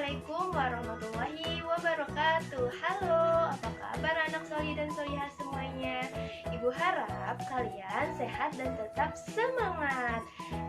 Assalamualaikum warahmatullahi wabarakatuh. Halo, apa kabar anak soli dan solihah semuanya? Ibu harap kalian sehat dan tetap semangat.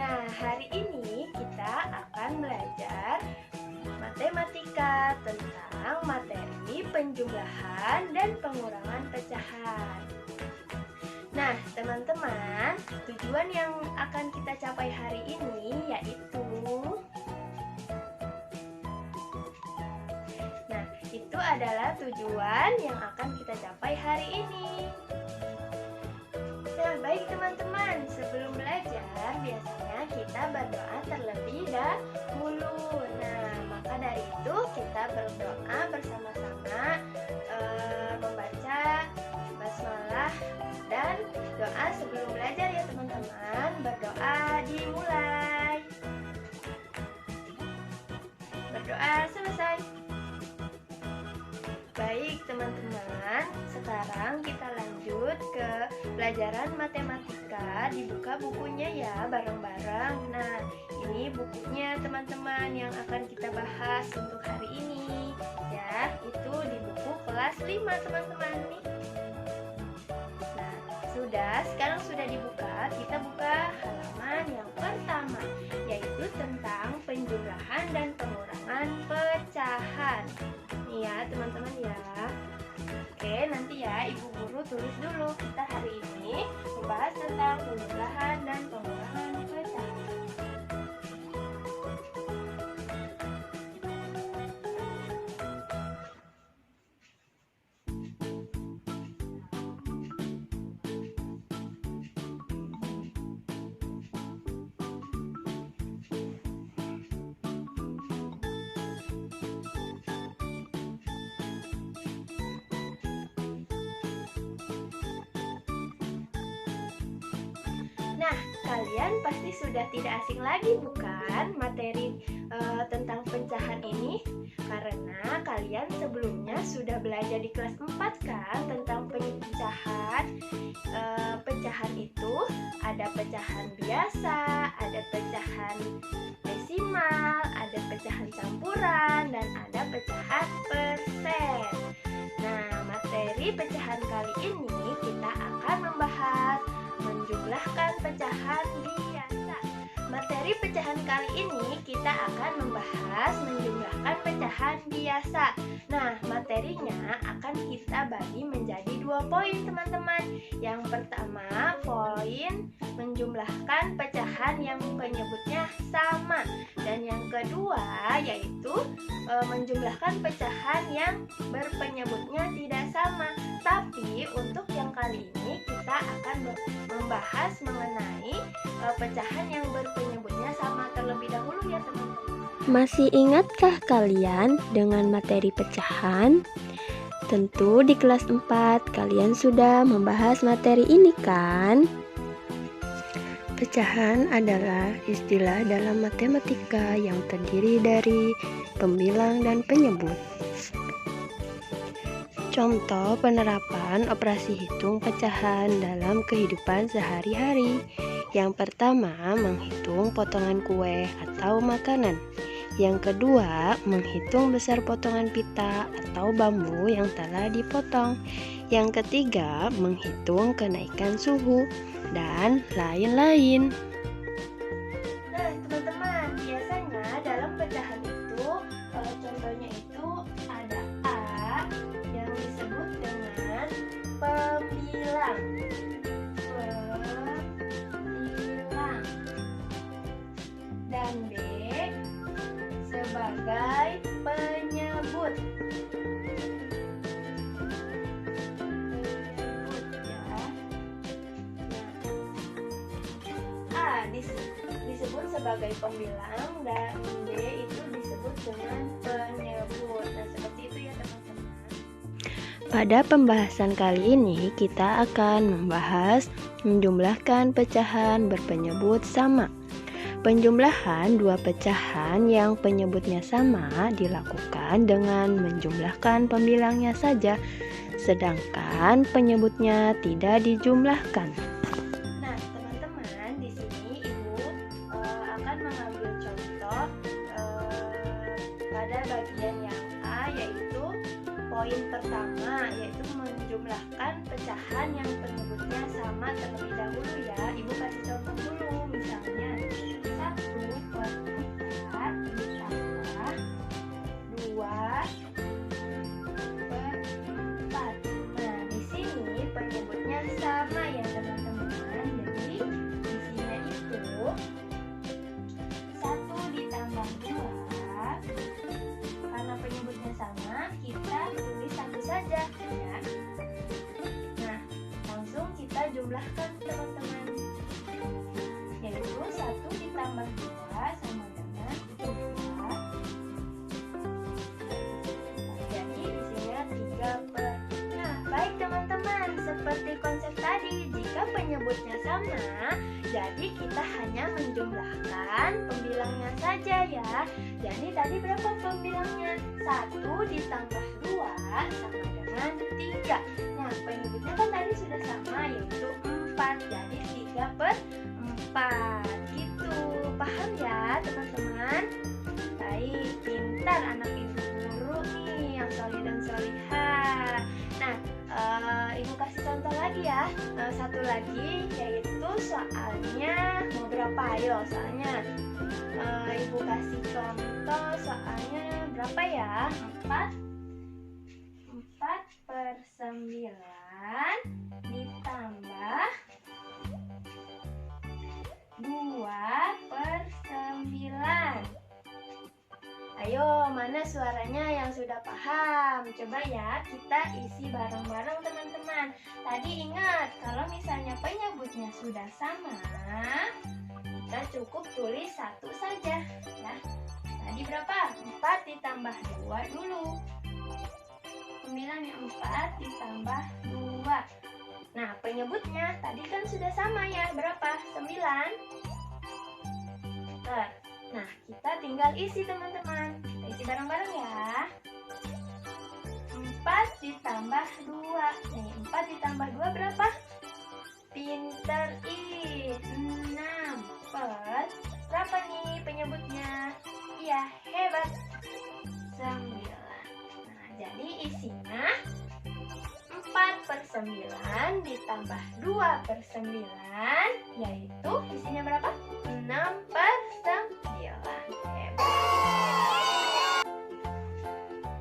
Nah, hari ini kita akan belajar matematika tentang materi penjumlahan dan pengurangan pecahan. Nah, teman-teman, tujuan yang akan kita capai hari ini yaitu adalah tujuan yang akan kita capai hari ini. Nah, baik teman-teman, sebelum belajar biasanya kita berdoa terlebih dahulu. Nah, maka dari itu kita berdoa bersama-sama, membaca basmalah dan doa sebelum belajar ya teman-teman. Berdoa dimulai. Berdoa selesai. Baik teman-teman, sekarang kita lanjut ke pelajaran matematika. Dibuka bukunya ya bareng-bareng. Nah, ini bukunya teman-teman yang akan kita bahas untuk hari ini. Ya, itu di buku kelas 5 teman-teman nih. Nah, sekarang sudah dibuka. Kita buka halaman yang pertama, yaitu tentang penjumlahan dan pengurangan pecahan. Nih ya teman-teman ya. Oke, nanti ya ibu guru tulis dulu. Kita hari ini membahas tentang penjumlahan dan pengurangan pecahan. Nah, kalian pasti sudah tidak asing lagi bukan materi tentang pecahan ini? Karena kalian sebelumnya sudah belajar di kelas 4 kan tentang pecahan. Pecahan itu ada pecahan biasa, ada pecahan desimal, ada pecahan campuran, dan ada pecahan persen. Nah, materi pecahan kali ini kita akan membahas menjumlahkan pecahan biasa. Materi pecahan kali ini kita akan membahas menjumlahkan pecahan biasa. Nah, materinya akan kita bagi menjadi 2 poin teman-teman. Yang pertama, poin menjumlahkan pecahan yang penyebutnya sama. Dan yang kedua yaitu menjumlahkan pecahan yang berpenyebutnya tidak sama. Tapi untuk yang kali ini kita akan membahas mengenai pecahan yang berpenyebutnya sama terlebih dahulu ya teman-teman. Masih ingatkah kalian dengan materi pecahan? Tentu di kelas 4 kalian sudah membahas materi ini kan? Pecahan adalah istilah dalam matematika yang terdiri dari pembilang dan penyebut. Contoh penerapan operasi hitung pecahan dalam kehidupan sehari-hari. Yang pertama, menghitung potongan kue atau makanan. Yang kedua, menghitung besar potongan pita atau bambu yang telah dipotong. Yang ketiga, menghitung kenaikan suhu, dan lain-lain. Nah, teman-teman, biasanya dalam pecahan itu contohnya itu ada A yang disebut dengan pembilang. Dan B sebagai penyebut. Disebut sebagai pembilang dan B itu disebut dengan penyebut. Nah, seperti itu ya teman-teman. Pada pembahasan kali ini kita akan membahas menjumlahkan pecahan berpenyebut sama. Penjumlahan dua pecahan yang penyebutnya sama dilakukan dengan menjumlahkan pembilangnya saja, sedangkan penyebutnya tidak dijumlahkan. Pada bagian poin pertama, yaitu menjumlahkan pecahan yang penyebutnya sama terlebih dahulu ya. Ibu kasih contoh dulu, misalnya 1/4 ditambah 2/4. Nah, di sini penyebutnya sama ya teman-teman. Jadi isinya itu 1 ditambah 2. Karena penyebutnya sama, kita tulis satu saja ya. Nah, langsung kita jumlahkan teman-teman, yaitu 1 ditambah 2 sama dengan 2. Jadi isinya 3/. Nah, baik teman-teman, seperti konsep tadi, jika penyebutnya sama, jadi kita hanya menjumlahkan pembilangnya saja ya. Jadi tadi berapa pembilangnya? 1 ditambah 2 sama dengan 3. Nah, penyebutnya kan tadi sudah sama, yaitu 4. Jadi 3/4. Gitu. Paham ya teman-teman? Baik, pintar anak ibu guru nih yang solih dan solihah. Nah, ibu kasih contoh lagi ya. Satu lagi, yaitu soalnya mau berapa? Ayo, soalnya ibu kasih contoh soalnya berapa ya? 4/9 ditambah 2/9. Ayo, mana suaranya yang sudah paham? Coba ya, kita isi bareng-bareng teman-teman. Tadi ingat, kalau misalnya penyebutnya sudah sama, kita cukup tulis satu saja ya. Tadi berapa? 4 ditambah 2 dulu. 9 ya, 4 ditambah 2. Nah, penyebutnya tadi kan sudah sama ya. Berapa? 9. Nah, kita tinggal isi teman-teman. Kita isi bareng-bareng ya. 4 ditambah 2. Nih, 4 ditambah 2 berapa? Pinter ih. 6 per berapa nih penyebutnya? Iya, hebat. 9. Nah, jadi isinya 4/9 ditambah 2/9, yaitu isinya berapa? 6/9. Hebat.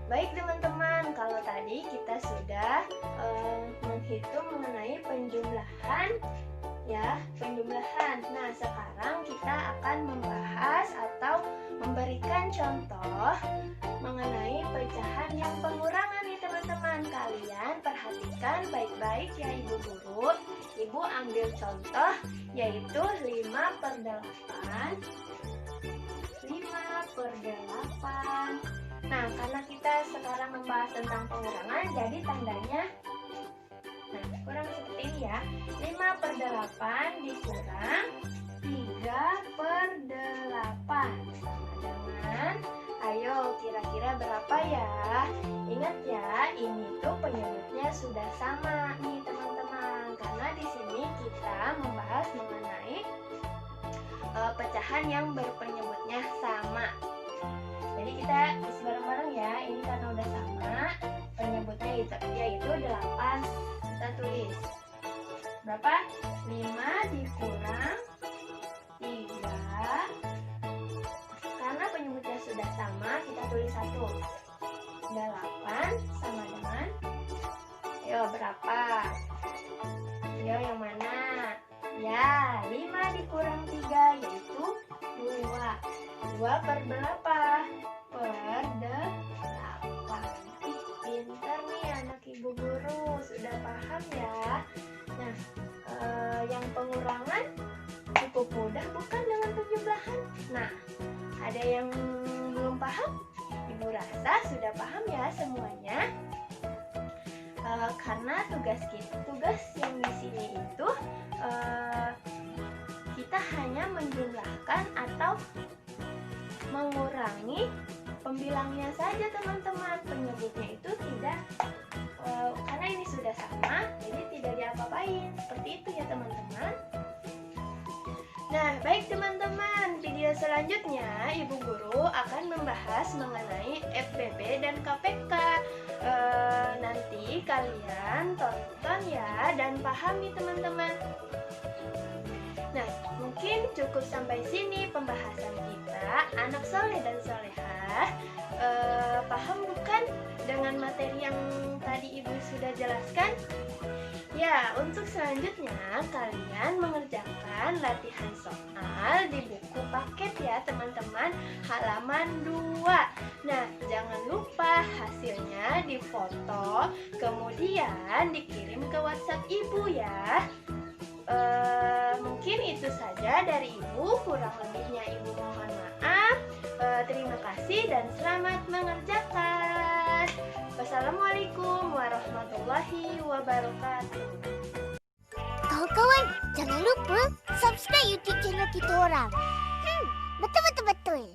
Baik teman-teman, kalau tadi kita sudah menghitung mengenai penjumlahan ya, penjumlahan. Nah, sekarang kita akan membahas atau memberikan contoh mengenai pecahan yang pengurangan nih teman-teman. Kalian perhatikan baik-baik ya ibu guru. Ibu ambil contoh yaitu 5/8. 5/8. Nah, karena kita sekarang membahas tentang pengurangan, jadi tandanya kurang seperti ini ya. 5/8 dikurang 3/8 sama dengan, ayo kira-kira berapa ya? Ingat ya, ini tuh penyebutnya sudah sama nih teman-teman. Karena di sini kita membahas mengenai pecahan yang berpenyebutnya sama. Jadi kita isi bareng-bareng ya. Ini karena udah sama, penyebutnya yaitu 8. Kita tulis berapa? 5 dikurang 3. Karena penyebutnya sudah sama, kita tulis 1. 8 sama dengan, ayo berapa? Ayo yang mana? Ya, 5 dikurang 3 yaitu 2. 2/8. Ih, pintar nih anak ibu guru, sudah paham ya. Nah, yang pengurangan cukup mudah bukan dengan penjumlahan? Nah, ada yang belum paham? Ibu rasa sudah paham ya semuanya. Karena tugas yang di sini itu kita hanya menjumlahkan atau mengurangi pembilangnya saja teman-teman. Penyebutnya itu tidak karena ini sudah sama, jadi tidak diapa-apain. Seperti itu ya teman-teman. Nah, baik teman-teman, video selanjutnya Ibu Guru akan membahas mengenai FBB dan KPK. Nanti kalian tonton ya dan pahami teman-teman. Nah, mungkin cukup sampai sini pembahasan kita. Anak soleh dan solehah, paham bukan dengan materi yang tadi Ibu sudah jelaskan? Ya, untuk selanjutnya kalian mengerjakan latihan soal di buku paket ya teman-teman, halaman 2. Nah, jangan lupa hasilnya difoto, kemudian dikirim ke WhatsApp Ibu ya. Mungkin itu saja dari Ibu, kurang lebihnya Ibu mohon maaf. Terima kasih dan selamat mengerjakan. Wassalamualaikum warahmatullahi wabarakatuh. Kawan-kawan, jangan lupa subscribe YouTube channel kita orang. Betul-betul.